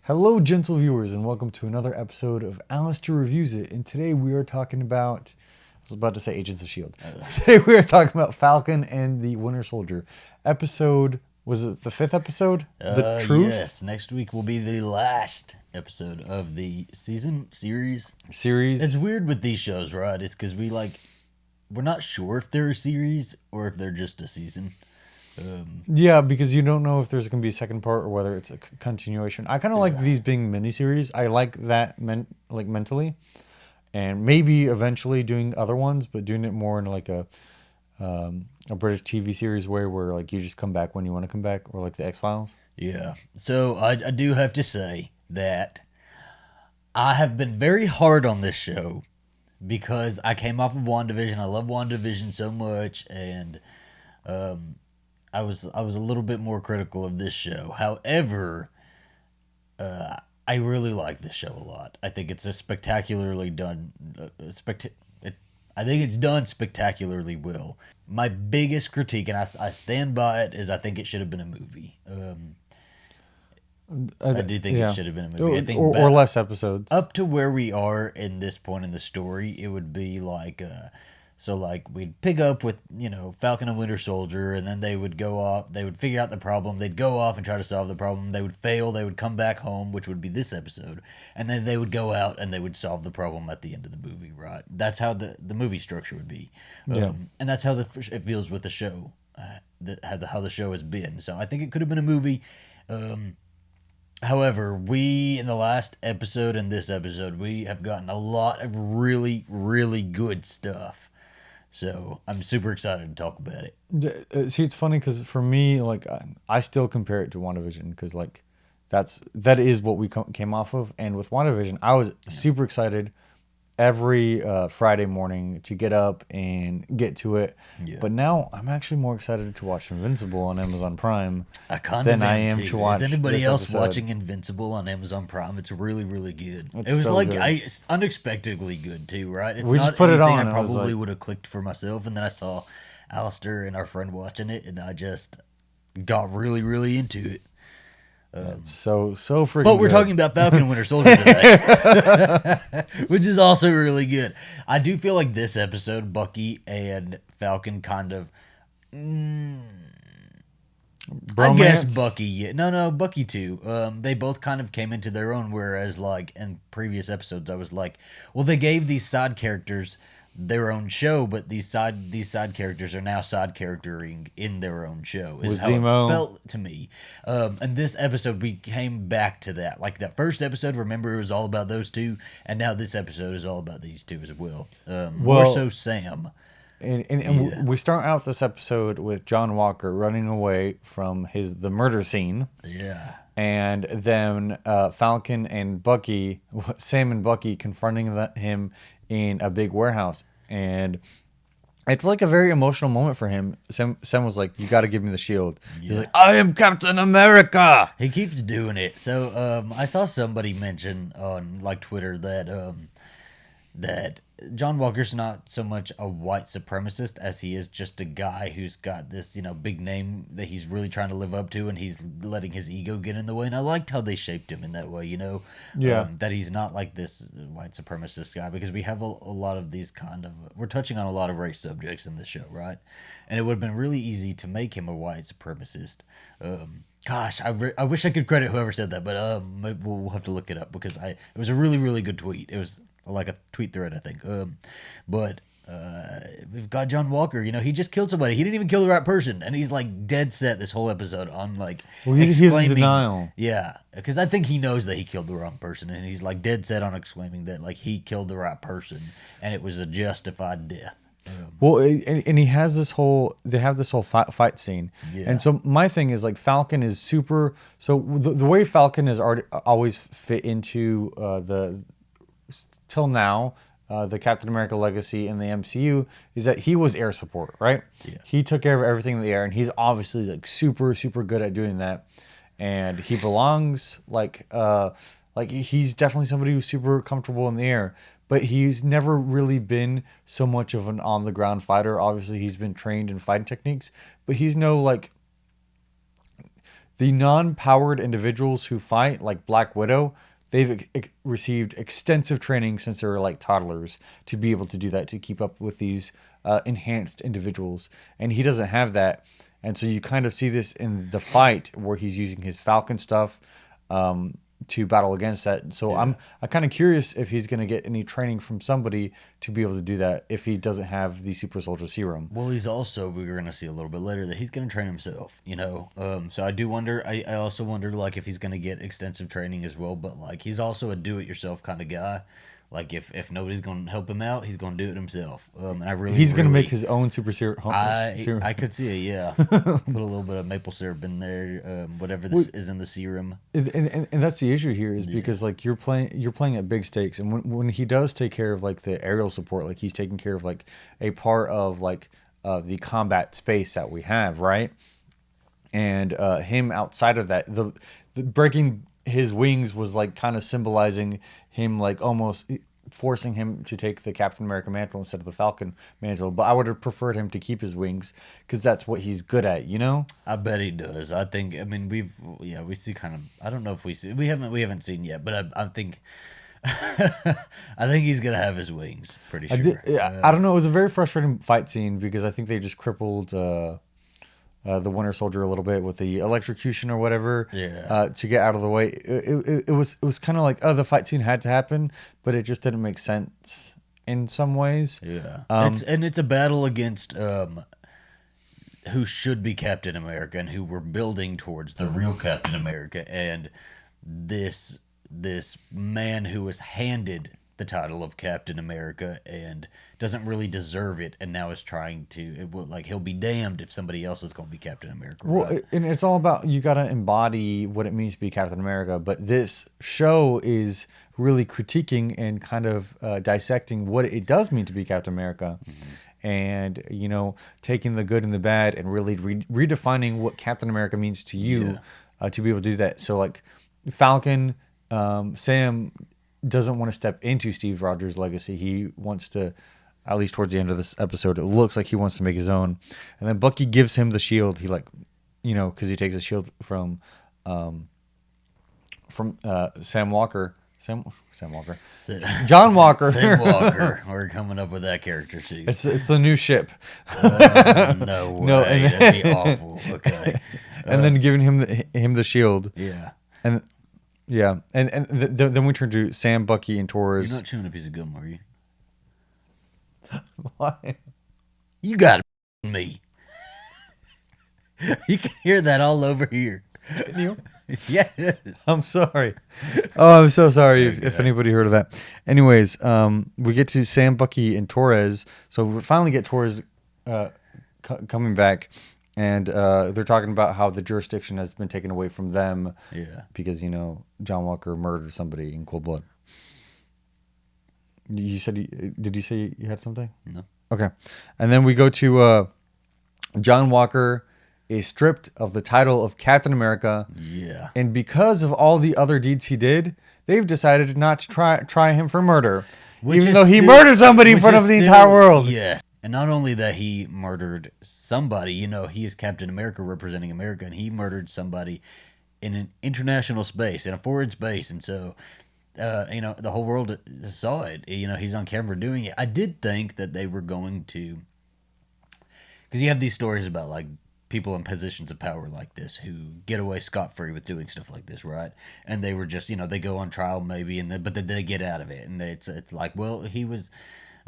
Hello, gentle viewers, and welcome to another episode of Alistair Reviews It. And today we are talking about, I was about to say Agents of S.H.I.E.L.D. Today we are talking about Falcon and the Winter Soldier. Episode, was it the 5th episode? The Truth? Yes, next week will be the last episode of the series. Series. It's weird with these shows, right? It's because we're not sure if they're a series or if they're just a season. Yeah, because you don't know if there's going to be a second part or whether it's a continuation. I kind of like these being miniseries. I like that mentally. And maybe eventually doing other ones, but doing it more in like a British TV series where like you just come back when you want to come back, or like the X-Files. Yeah. So I do have to say that I have been very hard on this show because I came off of WandaVision. I love WandaVision so much, and I was a little bit more critical of this show. However, I really like this show a lot. I think it's a spectacularly done. I think it's done spectacularly well. My biggest critique, and I stand by it, is I think it should have been a movie. I do think it should have been a movie. I think or less episodes. Up to where we are in this point in the story, it would be like we'd pick up with Falcon and Winter Soldier, and then they would go off. They would figure out the problem. They'd go off and try to solve the problem. They would fail. They would come back home, which would be this episode, and then they would go out and they would solve the problem at the end of the movie. Right? That's how the movie structure would be, and that's how it feels with the show. How the show has been. So I think it could have been a movie. However, we in the last episode and this episode, we have gotten a lot of really, really good stuff. So I'm super excited to talk about it. See, it's funny because for me, like I still compare it to WandaVision because like that is what we came off of, and with WandaVision, I was super excited every Friday morning to get up and get to it. Yeah. But now I'm actually more excited to watch Invincible on Amazon Prime than I am to watch. Is anybody else episode. Watching Invincible on Amazon Prime? It's really, really good. It's it was so like good. It's unexpectedly good too, right? It's we not just put it on. I probably would have clicked for myself, and then I saw Alistair and our friend watching it, and I just got really, really into it. So freaking. But we're good. talking about Falcon and Winter Soldier today, which is also really good. I do feel like this episode, Bucky and Falcon, kind of. I guess Bucky. Yeah. No, Bucky too. They both kind of came into their own. Whereas, like in previous episodes, I was like, well, they gave these side characters their own show, but these side characters are now side charactering in their own show. Is with how Zemo. It felt to me. And this episode, we came back to that. Like that first episode, remember it was all about those two, and now this episode is all about these two as well. More so Sam. And we start out this episode with John Walker running away from the murder scene. Yeah. And then Falcon and Bucky, Sam and Bucky confronting him in a big warehouse. And it's like a very emotional moment for him. Sam was like, you got to give me the shield. Yeah. He's like, I am Captain America. He keeps doing it. So I saw somebody mention on like Twitter that John Walker's not so much a white supremacist as he is just a guy who's got this, big name that he's really trying to live up to, and he's letting his ego get in the way. And I liked how they shaped him in that way, that he's not like this white supremacist guy, because we have a lot of these we're touching on a lot of race subjects in this show, right? And it would have been really easy to make him a white supremacist. Gosh, I wish I could credit whoever said that, but we'll have to look it up, because it was a really, really good tweet. It was like a tweet thread, I think. But we've got John Walker. He just killed somebody. He didn't even kill the right person, and he's like dead set this whole episode on like he's in denial. Yeah, because I think he knows that he killed the wrong person, and he's like dead set on exclaiming that like he killed the right person, and it was a justified death. Well, and he has they have this whole fight scene. Yeah. And so my thing is like Falcon is super. So the way Falcon has always fit into till now, the Captain America legacy in the MCU is that he was air support, right? Yeah. He took care of everything in the air, and he's obviously like super, super good at doing that. And he belongs like he's definitely somebody who's super comfortable in the air, but he's never really been so much of an on the ground fighter. Obviously, he's been trained in fighting techniques, but he's no like the non-powered individuals who fight, like Black Widow, they've received extensive training since they were like toddlers to be able to do that, to keep up with these enhanced individuals. And he doesn't have that. And so you kind of see this in the fight where he's using his Falcon stuff to battle against that. So I'm kind of curious if he's going to get any training from somebody to be able to do that if he doesn't have the super soldier serum. Well, he's also, we're going to see a little bit later that he's going to train himself, you know. So I do wonder, I also wonder like if he's going to get extensive training as well, but like he's also a do-it-yourself kind of guy. Like if nobody's going to help him out, he's going to do it himself. And I really he's going to make his own super serum. I could see it, yeah. Put a little bit of maple syrup in there, whatever this is in the serum. And that's the issue here is because like you're playing at big stakes, and when he does take care of like the aerial support, like he's taking care of like a part of like the combat space that we have, right? And him outside of that, the breaking his wings was like kind of symbolizing him, like almost forcing him to take the Captain America mantle instead of the Falcon mantle. But I would have preferred him to keep his wings because that's what he's good at, you know? I bet he does. I think. I mean, we see kind of. I don't know if we haven't seen yet, but I think. I think he's gonna have his wings. Pretty sure. I don't know. It was a very frustrating fight scene because I think they just crippled the Winter Soldier a little bit with the electrocution or whatever, to get out of the way. It was kind of like, oh, the fight scene had to happen, but it just didn't make sense in some ways. Yeah, it's a battle against who should be Captain America and who we're building towards the real Captain America, and this man who was handed the title of Captain America and doesn't really deserve it, and now is trying to, he'll be damned if somebody else is going to be Captain America. Right? Well, and it's all about, you got to embody what it means to be Captain America, but this show is really critiquing and kind of dissecting what it does mean to be Captain America. Mm-hmm. And, you know, taking the good and the bad and really redefining what Captain America means to you, to be able to do that. So, like, Falcon, Sam doesn't want to step into Steve Rogers' legacy. He wants to, at least towards the end of this episode, it looks like he wants to make his own. And then Bucky gives him the shield. He, like, you know, because he takes a shield from Sam Walker. Sam Walker. John Walker. Sam Walker. We're coming up with that character sheet. It's the new ship. No way. No, that'd be awful. Okay. And then giving him the shield. Yeah. And yeah, and then we turn to Sam, Bucky, and Torres. You're not chewing a piece of gum, are you? Why? You got me. You can hear that all over here. Can you? Yes. I'm sorry. Oh, I'm so sorry if anybody heard of that. Anyways, we get to Sam, Bucky, and Torres. So we finally get Torres coming back. And they're talking about how the jurisdiction has been taken away from them. Yeah. Because, you know, John Walker murdered somebody in cold blood. You said, did you say you had something? No. Okay. And then we go to John Walker is stripped of the title of Captain America. Yeah. And because of all the other deeds he did, they've decided not to try him for murder. Even though he murdered somebody in front of the entire world. Yes. And not only that he murdered somebody, you know, he is Captain America representing America, and he murdered somebody in an international space, in a foreign space. And so, you know, the whole world saw it. You know, he's on camera doing it. I did think that they were going to, because you have these stories about, like, people in positions of power like this who get away scot-free with doing stuff like this, right? And they were just, you know, they go on trial maybe, but then they get out of it. And it's like, well, he was...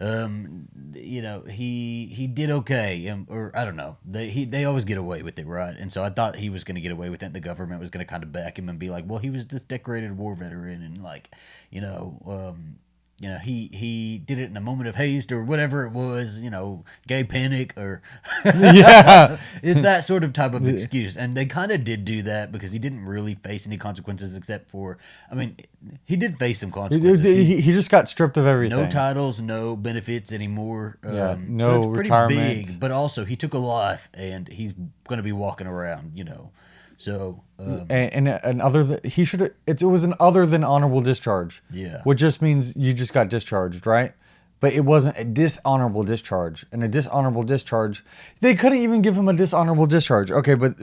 you know, he did okay, or I don't know. They always get away with it, right? And so I thought he was going to get away with it. The government was going to kind of back him and be like, well, he was this decorated war veteran, and like, you know, he did it in a moment of haste or whatever it was, you know, gay panic or it's that sort of type of excuse. And they kind of did do that because he didn't really face any consequences except for, I mean, he did face some consequences. He just got stripped of everything. No titles, no benefits anymher. No so it's pretty retirement. big, but also he took a life and he's going to be walking around, you know. So and other he should it was an other than honorable discharge. Yeah, which just means you just got discharged, right? but it wasn't a dishonorable discharge. And a dishonorable discharge, they couldn't even give him a dishonorable discharge. Okay, but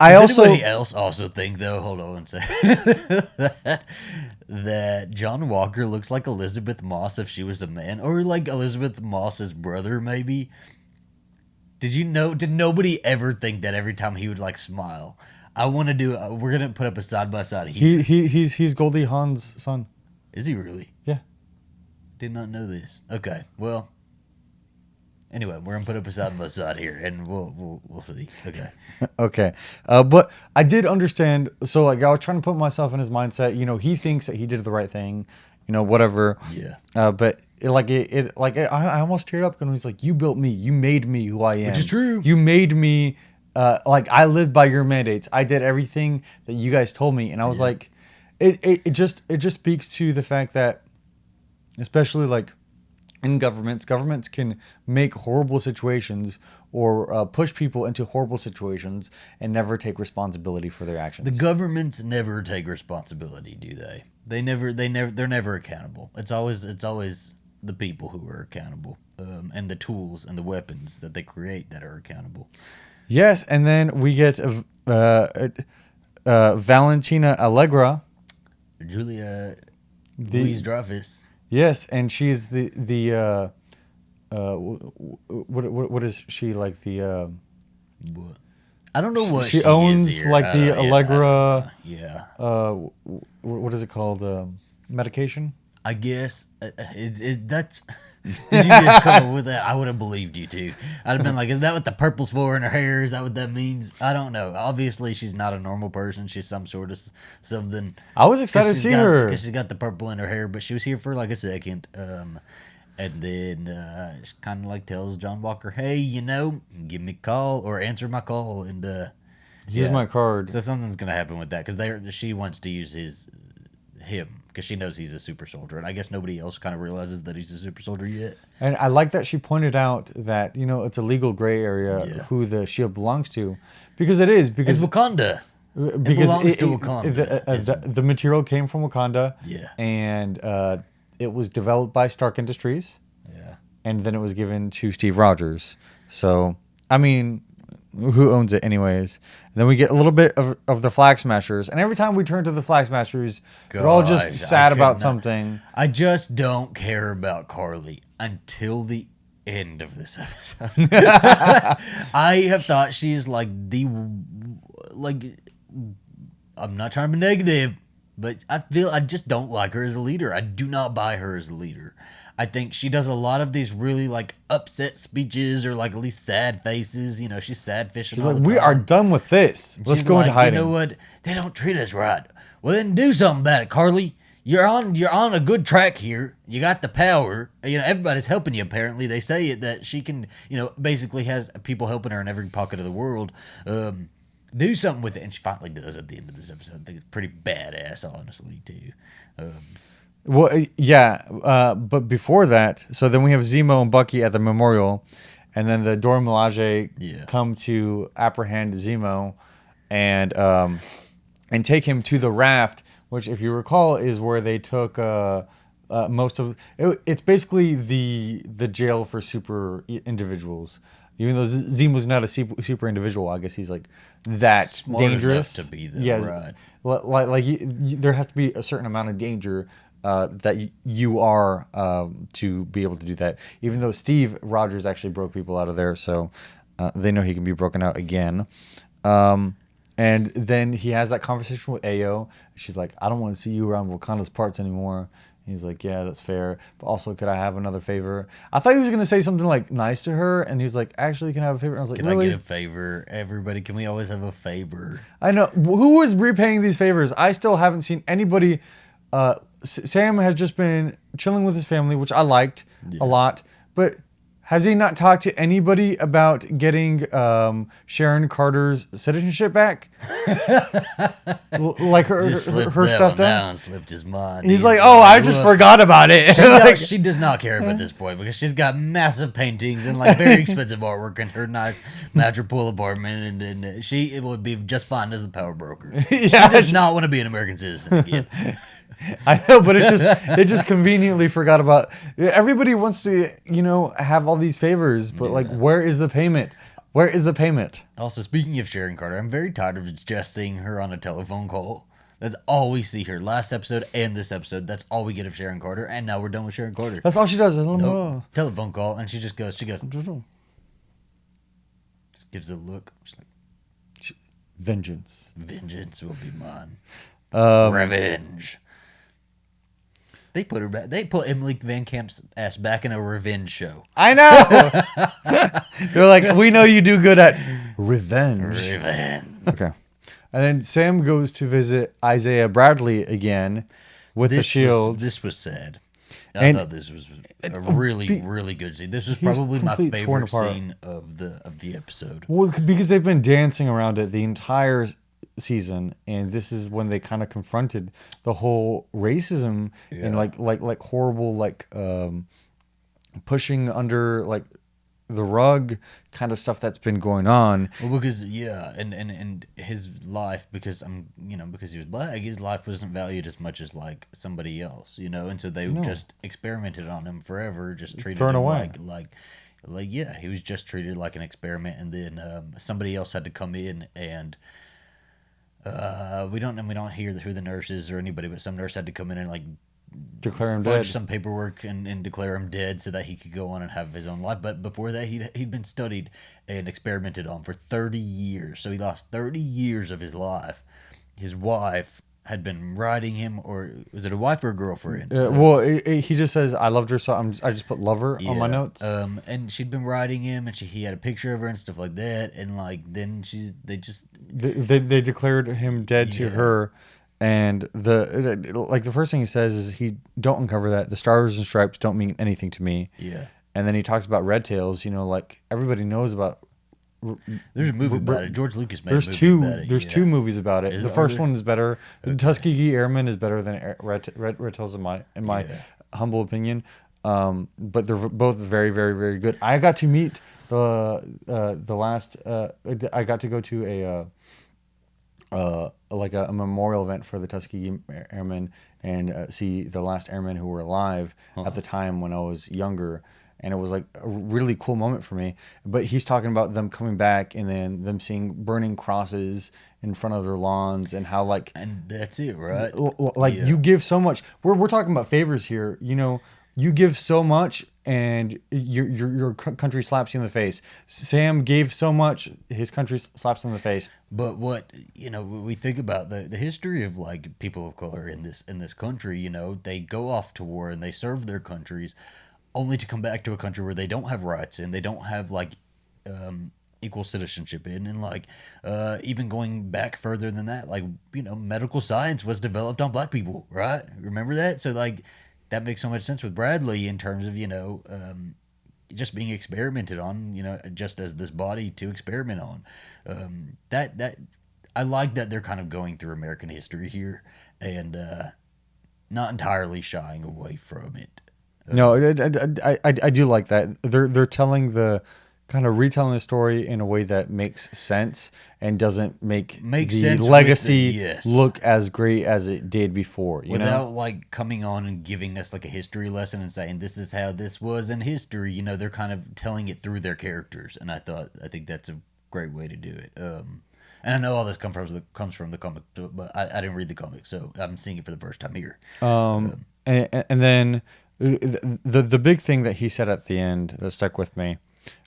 I Does also anybody else also think though? Hold on one second. that John Walker looks like Elizabeth Moss if she was a man, or like Elizabeth Moss's brother, maybe. Did you know? Did nobody ever think that every time he would like smile? I want to do. We're gonna put up a side by side here. he's Goldie Hawn's son. Is he really? Yeah. Did not know this. Okay, well. Anyway, we're gonna put up a side by side here, and we'll see. Okay. Okay, but I did understand. So like I was trying to put myself in his mindset. You know, he thinks that he did the right thing. You know, whatever. Yeah. But I almost teared up when he's like, "You built me. You made me who I am." Which is true. You made me. Like I lived by your mandates. I did everything that you guys told me, and I was like, it just speaks to the fact that, especially like in governments can make horrible situations or push people into horrible situations and never take responsibility for their actions. The governments never take responsibility, do they? They're never accountable. It's always the people who are accountable, and the tools and the weapons that they create that are accountable. Yes, and then we get Valentina Allegra, Louise Dreyfus. Yes, and she's the what is she like the What? I don't know what she owns is here. like the Allegra. Yeah. What is it called? Medication. I guess that's. Did you just come up with that? I would have believed you too. I'd have been like, "Is that what the purple's for in her hair? Is that what that means?" I don't know. Obviously, she's not a normal person. She's some sort of something. I was excited to see her because she's got the purple in her hair, but she was here for like a second. And then she kind of like tells John Walker, "Hey, you know, give me a call or answer my call." And here's my card. So something's gonna happen with that because she wants to use him because she knows he's a super soldier, and I guess nobody else kind of realizes that he's a super soldier yet. And I like that she pointed out that it's a legal gray area who the shield belongs to, because it's Wakanda. It belongs to Wakanda. The material came from Wakanda. Yeah, and it was developed by Stark Industries. Yeah, and then it was given to Steve Rogers. So I mean, who owns it anyways? And then we get a little bit of the Flag Smashers, and every time we turn to the Flag Smashers, we're all just sad about something. I just don't care about Karli until the end of this episode. I have thought she is like I'm not trying to be negative, but I just don't like her as a leader. I do not buy her as a leader. I think she does a lot of these really like upset speeches or like at least sad faces. You know, she's sad fishing. She's like, we are done with this. Let's go into hiding. You know what? They don't treat us right. Well, then do something about it, Karli. You're on a good track here. You got the power. You know, everybody's helping you. Apparently, they say that she can. You know, basically has people helping her in every pocket of the world. Do something with it, and she finally does at the end of this episode. I think it's pretty badass, honestly, too. Well, yeah, but before that, so then we have Zemo and Bucky at the memorial, and then the Dora Milaje come to apprehend Zemo, and take him to the raft, which, if you recall, is where they took most of it. It's basically the jail for super individuals. Even though Zemo's not a super individual, I guess he's like that smart dangerous enough to be there, right? Like there has to be a certain amount of danger that you are to be able to do that. Even though Steve Rogers actually broke people out of there, so they know he can be broken out again. And then he has that conversation with Ayo. She's like, "I don't want to see you around Wakanda's parts anymore." He's like, "Yeah, that's fair. But also, could I have another favor?" I thought he was going to say something like nice to her. And he was like, "Actually, can I have a favor?" And I was like, "Can really? I get a favor? Everybody, can we always have a favor?" I know. Who is repaying these favors? I still haven't seen anybody. Sam has just been chilling with his family, which I liked a lot. But has he not talked to anybody about getting Sharon Carter's citizenship back? Like her stuff down, slipped his mind. He's like, "Oh, I just forgot about it." She does not care about this point because she's got massive paintings and like very expensive artwork in her nice Madripoor apartment, and it would be just fine as the power broker. She does not want to be an American citizen again. I know, but it's just they just conveniently forgot about. Everybody wants to, have all these favors, but like, where is the payment? Where is the payment? Also, speaking of Sharon Carter, I'm very tired of just seeing her on a telephone call. That's all we see here. Last episode and this episode, that's all we get of Sharon Carter, and now we're done with Sharon Carter. That's all she does. Nope. Telephone call, and she goes, just gives a look. She's like, vengeance will be mine. Revenge. They put her back. They put Emily Van Camp's ass back in a revenge show. I know. They're like, we know you do good at revenge. Okay. And then Sam goes to visit Isaiah Bradley again with the shield. This was sad. I thought this was a really, really good scene. This was probably my favorite scene of the episode. Well, because they've been dancing around it the entire season, and this is when they kind of confronted the whole racism and like horrible pushing under the rug kind of stuff that's been going on. Well, because and his life, because because he was black, his life wasn't valued as much as like somebody else, and so they just experimented on him forever, just treated him away. He was just treated like an experiment, and then somebody else had to come in and we don't hear who the nurse is or anybody, but some nurse had to come in and declare him dead, some paperwork and declare him dead so that he could go on and have his own life. But before that, he'd been studied and experimented on for 30 years. So he lost 30 years of his life. His wife had been riding him, or was it a wife or a girlfriend? He just says, I loved her, so I just put lover on my notes. And she'd been riding him, and he had a picture of her and stuff like that. And then they declared him dead to her. And the first thing he says is, he don't uncover that the stars and stripes don't mean anything to me. Yeah. And then he talks about red tails. Everybody knows about. There's a movie about it. George Lucas made a movie about it. There's two movies about it. The first one is better. The Tuskegee Airmen is better than red tails in my humble opinion. But they're both very, very, very good. I got to meet the last. I got to go to a memorial event for the Tuskegee Airmen and see the last airmen who were alive at the time when I was younger, and it was like a really cool moment for me. But he's talking about them coming back and then them seeing burning crosses in front of their lawns, and how and that's it, right? You give so much. We're talking about favors here, You give so much, and your country slaps you in the face. Sam gave so much, his country slaps him in the face. But what we think about the history of people of color in this country. They go off to war and they serve their countries, only to come back to a country where they don't have rights and they don't have equal citizenship in, and even going back further than that, medical science was developed on black people, right? Remember that? So that makes so much sense with Bradley in terms of, just being experimented on, just as this body to experiment on. That I like that they're kind of going through American history here and not entirely shying away from it. No, I do like that. They're telling kind of retelling the story in a way that makes sense and doesn't make the legacy look as great as it did before. Without coming on and giving us a history lesson and saying this is how this was in history. They're kind of telling it through their characters, and I think that's a great way to do it. And I know all this comes from the comic, but I didn't read the comic, so I'm seeing it for the first time here. And then the big thing that he said at the end that stuck with me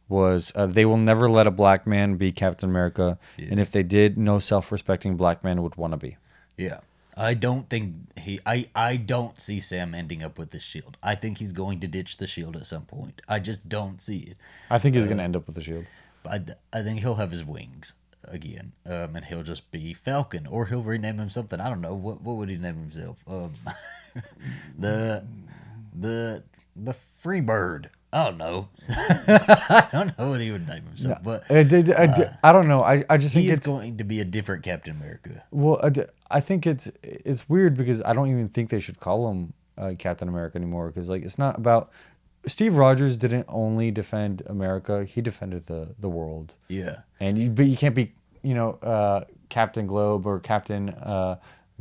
was they will never let a black man be Captain America, and if they did, no self-respecting black man would want to be. Yeah, I don't think I don't see Sam ending up with the shield. I think he's going to ditch the shield at some point. I just don't see it. I think he's going to end up with the shield. But I think he'll have his wings again, and he'll just be Falcon, or he'll rename him something. I don't know what would he name himself? The Freebird. I don't know. I don't know what he would name himself, but I don't know. I just think it's going to be a different Captain America. Well, I think it's weird because I don't even think they should call him Captain America anymore, because it's not about. Steve Rogers didn't only defend America; he defended the world. Yeah, but you can't be Captain Globe or Captain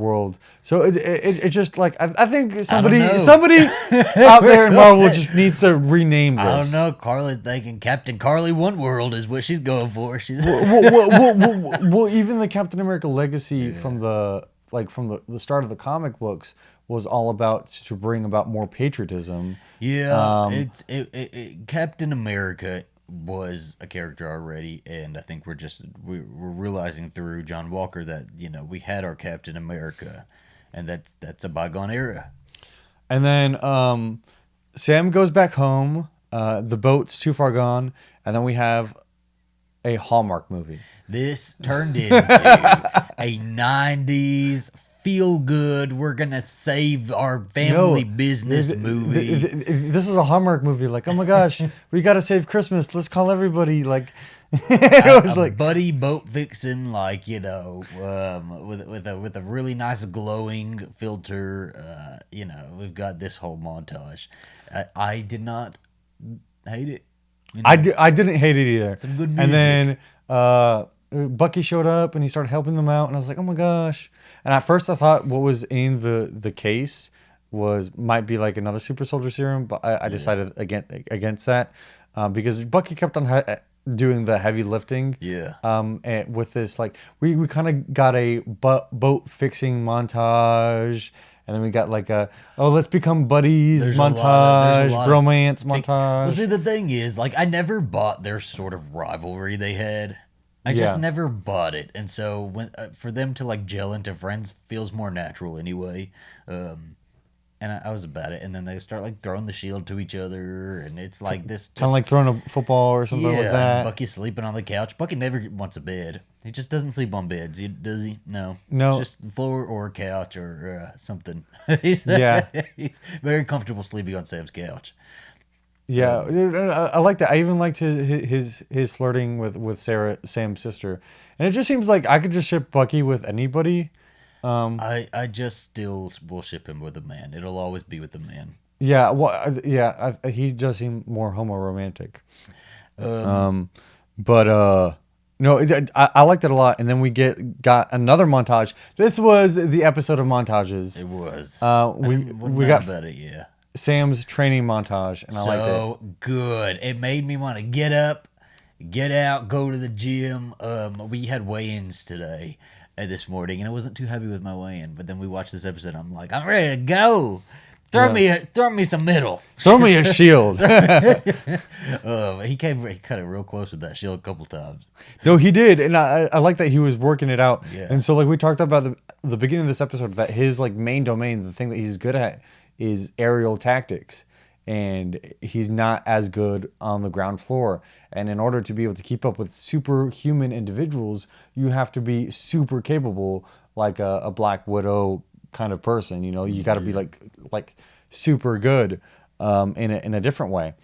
world. So it just like I think know. somebody out there in Marvel just needs to rename this. I don't know. Karli thinking Captain Karli One World is what she's going for. She's Well, even the Captain America legacy from the start of the comic books was all about to bring about more patriotism. Yeah, Captain America was a character already, and I think we're realizing through John Walker that we had our Captain America, and that's a bygone era. And then Sam goes back home. The boat's too far gone, and then we have a Hallmark movie. This turned into a 90s feel good, we're gonna save our family business movie. This is a Hallmark movie. Like, oh my gosh, we gotta save Christmas. Let's call everybody. Like, it was like buddy boat fixing, like with a really nice glowing filter. We've got this whole montage. I did not hate it. I didn't hate it either. Some good music. And then Bucky showed up and he started helping them out, and I was like, oh my gosh. And at first I thought what was in the case might be like another super soldier serum, but I decided against that because Bucky kept on doing the heavy lifting. Yeah. And with this, like, we kind of got a boat fixing montage. And then we got like let's become buddies montage, bromance montage. Well, see, the thing is, like, I never bought their sort of rivalry they had. I just never bought it, and so when for them to like gel into friends feels more natural anyway. And I was about it, and then they start like throwing the shield to each other, and it's like this kind of like throwing a football or something like that. Bucky's sleeping on the couch. Bucky never wants a bed. He just doesn't sleep on beds, does he? No, just floor or couch or something. he's very comfortable sleeping on Sam's couch. Yeah, I like that. I even liked his flirting with Sarah, Sam's sister, and it just seems like I could just ship Bucky with anybody. I just still will ship him with a man. It'll always be with a man. Yeah, well, he does seem more homo-romantic. But no, I liked it a lot. And then we got another montage. This was the episode of montages. It was. We got about it, yeah. Sam's training montage, and I liked it. So good. It made me want to get up, get out, go to the gym. We had weigh-ins today. This morning, and I wasn't too happy with my weigh-in. But then we watched this episode. I'm like, I'm ready to go. Throw me some middle. Throw me a shield. He cut it real close with that shield a couple times. No, he did, and I like that he was working it out. Yeah. And so, like, we talked about the beginning of this episode, that his like main domain, the thing that he's good at, is aerial tactics. And he's not as good on the ground floor. And in order to be able to keep up with superhuman individuals, you have to be super capable, like a Black Widow kind of person. You got to be like super good in a different way.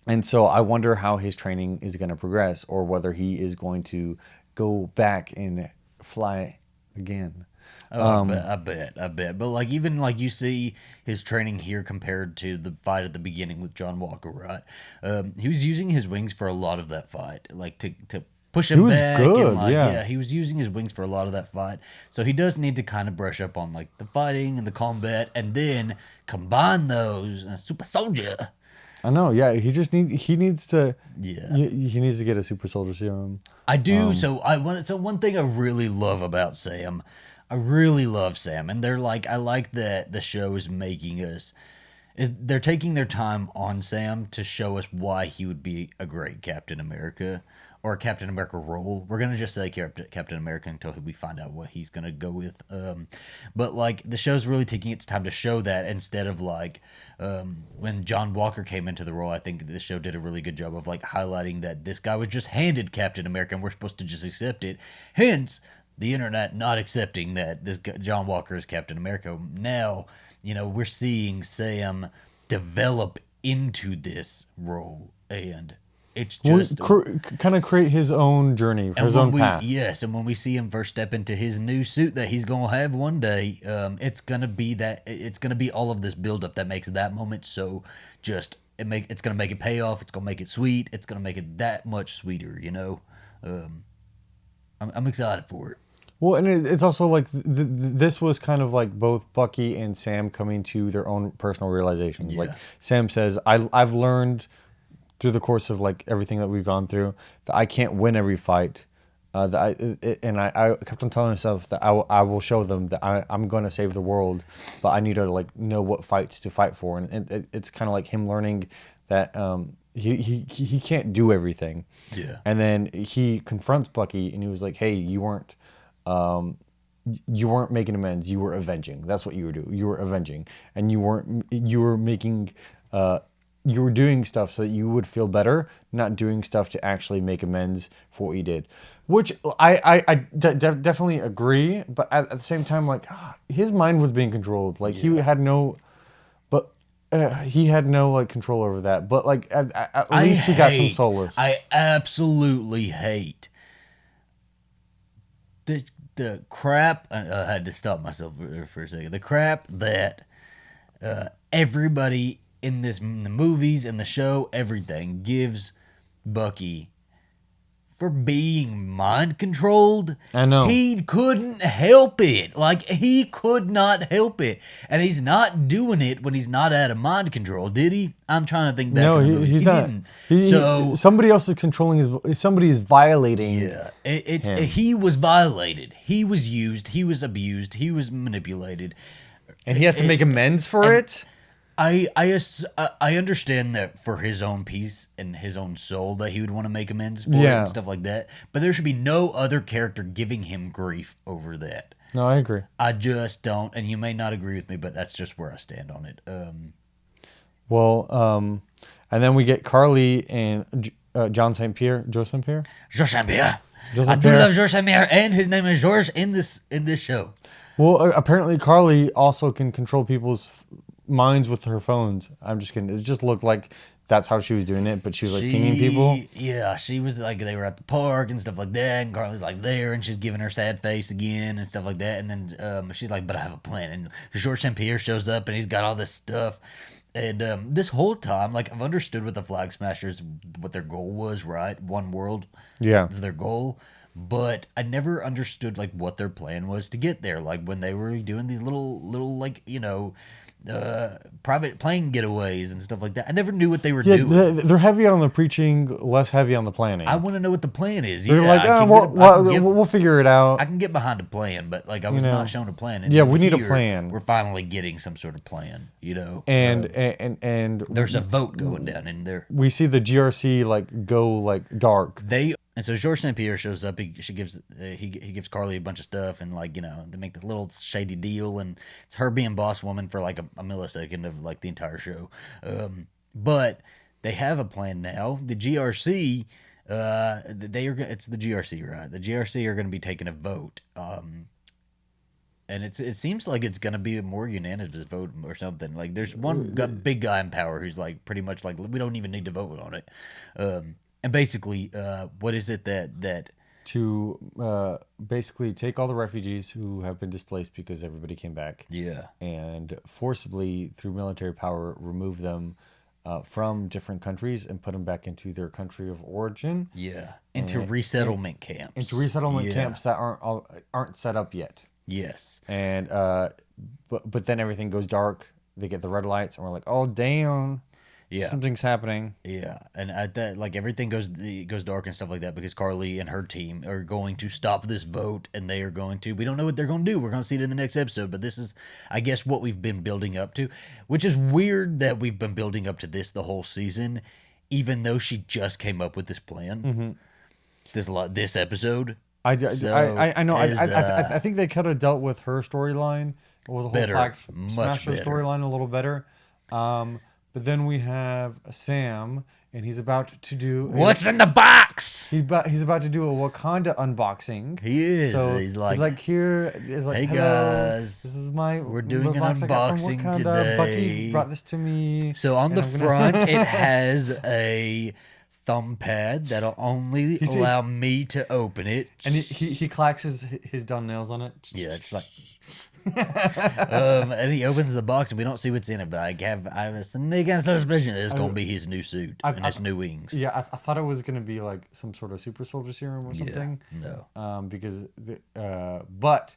And so I wonder how his training is going to progress, or whether he is going to go back and fly again. I bet. But like, even like, you see his training here compared to the fight at the beginning with John Walker, right? He was using his wings for a lot of that fight, like to push him back. Good, and like, he was using his wings for a lot of that fight. So he does need to kind of brush up on like the fighting and the combat, and then combine those super soldier. I know, yeah. He needs to get a super soldier serum. I do. So one thing I really love about Sam. I really love Sam, and they're like, I like that the show is making us, they're taking their time on Sam to show us why he would be a great Captain America, or a Captain America role. We're gonna just say Captain America until we find out what he's gonna go with. But like, the show's really taking its time to show that, instead of like when John Walker came into the role. I think the show did a really good job of like highlighting that this guy was just handed Captain America, and we're supposed to just accept it. Hence, the internet not accepting that this John Walker is Captain America. Now, we're seeing Sam develop into this role, and it's just kind of create his own journey, his own path. Yes, and when we see him first step into his new suit that he's gonna have one day, it's gonna be all of this buildup that makes that moment so it's gonna make it pay off. It's gonna make it sweet. It's gonna make it that much sweeter. I'm excited for it. Well, and it's also like this was kind of like both Bucky and Sam coming to their own personal realizations. Yeah. Like Sam says, I've learned through the course of like everything that we've gone through that I can't win every fight. I kept on telling myself that I will show them that I'm going to save the world, but I need to like know what fights to fight for, and it's kind of like him learning that he can't do everything. Yeah. And then he confronts Bucky, and he was like, "Hey, you weren't making amends. You were avenging. That's what you were doing. You were avenging, and you were making." You were doing stuff so that you would feel better, not doing stuff to actually make amends for what you did. Which definitely agree, but at the same time, like his mind was being controlled. Like he had no, but he had no like control over that. But like at least he got some solace. I absolutely hate the crap. I had to stop myself there for a second. The crap that everybody in the movies and the show, everything gives Bucky for being mind controlled. I know. He couldn't help it. Like, he could not help it. And he's not doing it when he's not out of mind control, did he? I'm trying to think back in the movies. He's not. Didn't. So somebody else is controlling somebody is violating. Yeah. He was violated. He was used. He was abused. He was manipulated. And he has to make amends for it? I understand that for his own peace and his own soul that he would want to make amends for it and stuff like that. But there should be no other character giving him grief over that. No, I agree. I just don't, and you may not agree with me, but that's just where I stand on it. And then we get Karli and John St. Pierre, Joe St. Pierre. Joe St. Pierre. I do love Joe St. Pierre, and his name is George in this show. Well, apparently Karli also can control people's minds with her phones. I'm just kidding. It just looked like that's how she was doing it, but she was like pinging people. Yeah, she was like, they were at the park and stuff like that, and Karli's like there, and she's giving her sad face again and stuff like that. And then she's like, but I have a plan. And George St. Pierre shows up, and he's got all this stuff. And this whole time, like, I've understood what the Flag Smashers, what their goal was, right? One world is their goal. But I never understood, like, what their plan was to get there. Like, when they were doing these little like, private plane getaways and stuff like that. I never knew what they were doing. They're heavy on the preaching, less heavy on the planning. I want to know what the plan is. They're we'll figure it out. I can get behind a plan, but like I was not shown a plan. And we need a plan. We're finally getting some sort of plan, And there's a vote going down in there. We see the GRC like go like dark. And so George St. Pierre shows up. He gives Karli a bunch of stuff, and like they make this little shady deal, and it's her being boss woman for like a millisecond of like the entire show. But they have a plan now. The GRC, it's the GRC, right? The GRC are going to be taking a vote. And it seems like it's going to be a more unanimous vote or something. Like there's one big guy in power who's like pretty much like we don't even need to vote on it. And basically, what is it that to basically take all the refugees who have been displaced because everybody came back, and forcibly through military power remove them from different countries and put them back into their country of origin, into resettlement camps, camps that aren't set up yet. Yes, and but then everything goes dark. They get the red lights, and we're like, oh damn. Yeah, something's happening. Yeah, and at that, like everything goes dark and stuff like that because Karli and her team are going to stop this vote, and they are going to. We don't know what they're going to do. We're going to see it in the next episode, but this is, I guess, what we've been building up to, which is weird that we've been building up to this the whole season, even though she just came up with this plan. This episode. I know. I think they could have dealt with her storyline or the whole Flag Smasher storyline a little better. But then we have Sam, and he's about to do... What's in the box? He's about to do a Wakanda unboxing. He is. So he's like here. He's like, hey guys, this is my... We're doing an unboxing today. Bucky brought this to me. So on the front, it has a thumb pad that'll only allow me to open it. And he clacks his done nails on it. Yeah, it's like... And he opens the box and we don't see what's in it, but I have a sneaking suspicion it's gonna be his new suit and his new wings. Yeah, I thought it was gonna be like some sort of super soldier serum or something. Yeah, no. Because but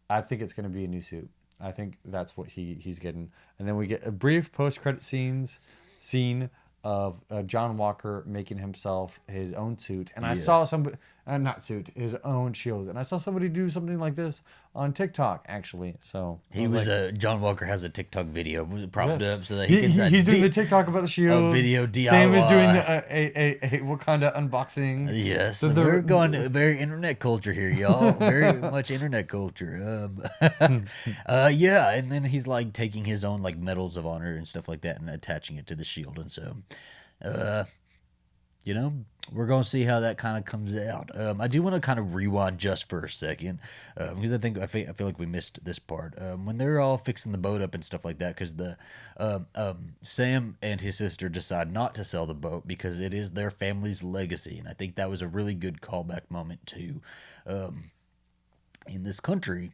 I think it's gonna be a new suit. I think that's what he's getting. And then we get a brief post-credit scene of John Walker making himself his own suit. And I saw somebody, not suit, his own shield. And I saw somebody do something like this on TikTok, actually. So He was like, John Walker has a TikTok video propped yes. up so that he can. He's doing the TikTok about the shield. A video DIY. Sam is doing a Wakanda unboxing. Yes, so we're going to very internet culture here, y'all. Very much internet culture. Yeah, and then he's like taking his own like medals of honor and stuff like that and attaching it to the shield, and so, you know, we're going to see how that kind of comes out. I do want to kind of rewind just for a second because I feel like we missed this part when they're all fixing the boat up and stuff like that. Because the Sam and his sister decide not to sell the boat because it is their family's legacy, and I think that was a really good callback moment too. In this country,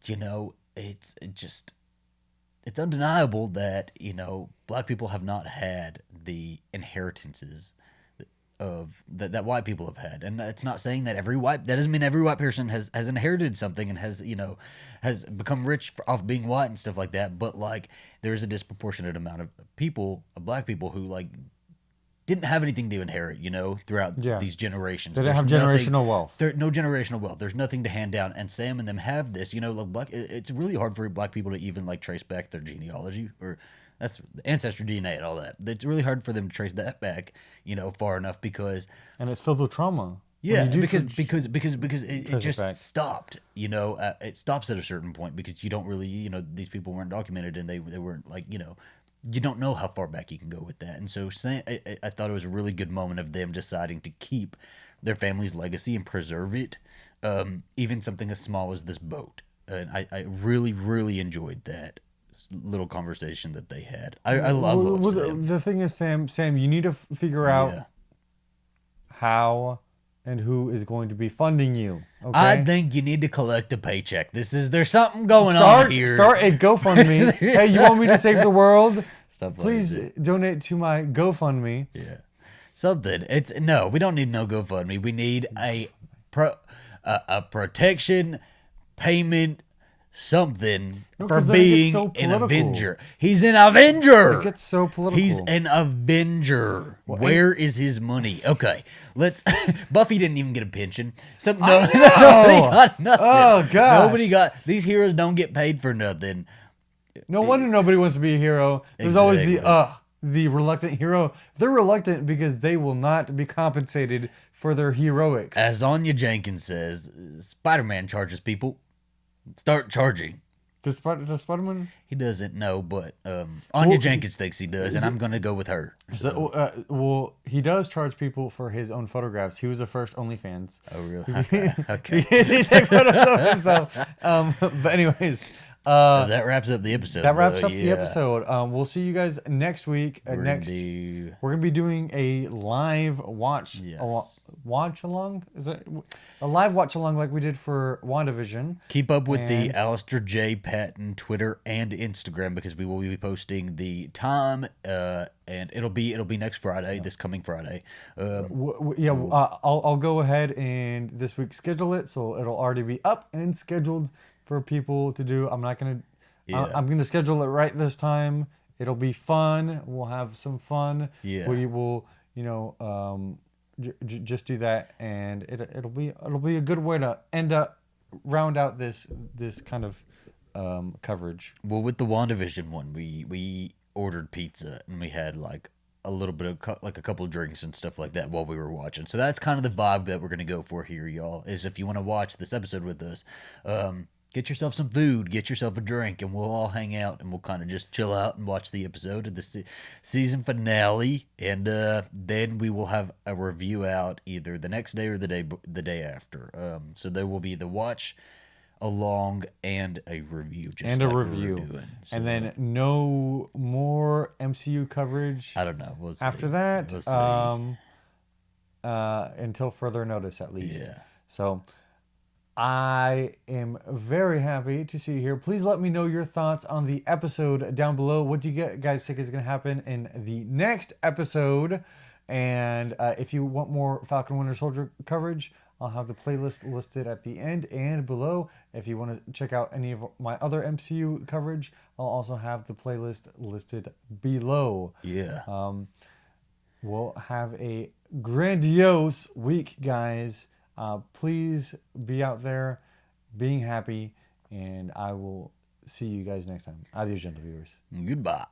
you know, it's undeniable that, you know, black people have not had the inheritances of that white people have had. And it's not saying that that doesn't mean every white person has inherited something and has, you know, has become rich off being white and stuff like that. But like, there's a disproportionate amount of black people who like didn't have anything to inherit, you know, throughout these generations. They didn't have generational wealth. There's no generational wealth. There's nothing to hand down. And Sam and them have this, you know, like it's really hard for black people to even like trace back their genealogy or that's ancestry DNA and all that. It's really hard for them to trace that back, you know, far enough because. And it's filled with trauma. Yeah, because it just stopped, you know, it stops at a certain point because you don't really, you know, these people weren't documented and they weren't like, you know, you don't know how far back you can go with that. And so I thought it was a really good moment of them deciding to keep their family's legacy and preserve it, even something as small as this boat. And I really, really enjoyed that little conversation that they had. I love Sam. The thing is, Sam, you need to figure out how and who is going to be funding you. Okay? I think you need to collect a paycheck. There's something going on here. Start a GoFundMe. Hey, you want me to save the world? Please like donate to my GoFundMe. Yeah, something. We don't need no GoFundMe. We need a protection payment. Something for being an Avenger. He's an Avenger. It gets so political. He's an Avenger. Where is his money? Okay, let's. Buffy didn't even get a pension. Nobody got nothing. Oh gosh. Nobody got. These heroes don't get paid for nothing. No wonder nobody wants to be a hero. There's always the reluctant hero. They're reluctant because they will not be compensated for their heroics. As Anya Jenkins says, Spider-Man charges people. Start charging. Does Spider-Man? He doesn't know, but Anya Jenkins thinks he does, and I'm going to go with her. So. Well, he does charge people for his own photographs. He was the first OnlyFans. Oh, really? Okay. He takes photos of himself. But anyways. That wraps up the episode. The episode. We'll see you guys next week. We're gonna be doing a live watch along. Is it a live watch along like we did for WandaVision? Keep up with the Alistair J. Patton Twitter and Instagram because we will be posting the time. And it'll be next Friday, this coming Friday. I'll go ahead and this week schedule it so it'll already be up and scheduled for people to do. I'm gonna schedule it right this time. It'll be fun. We'll have some fun. Yeah. We will, just do that, and it'll be a good way to round out this kind of coverage. Well, with the WandaVision one, we ordered pizza and we had like a little bit of like a couple of drinks and stuff like that while we were watching. So that's kind of the vibe that we're gonna go for here, y'all. Is if you want to watch this episode with us, get yourself some food, get yourself a drink, and we'll all hang out and we'll kind of just chill out and watch the episode of the season finale. And then we will have a review out either the next day or the day after. So there will be the watch along and a review. And then no more MCU coverage. I don't know. After that, until further notice, at least. Yeah. So I am very happy to see you here. Please let me know your thoughts on the episode down below. What do you guys think is going to happen in the next episode? And if you want more Falcon Winter Soldier coverage, I'll have the playlist listed at the end and below. If you want to check out any of my other MCU coverage, I'll also have the playlist listed below. Yeah. We'll have a grandiose week, guys. Please be out there being happy, and I will see you guys next time. Adios, gentle viewers. Goodbye.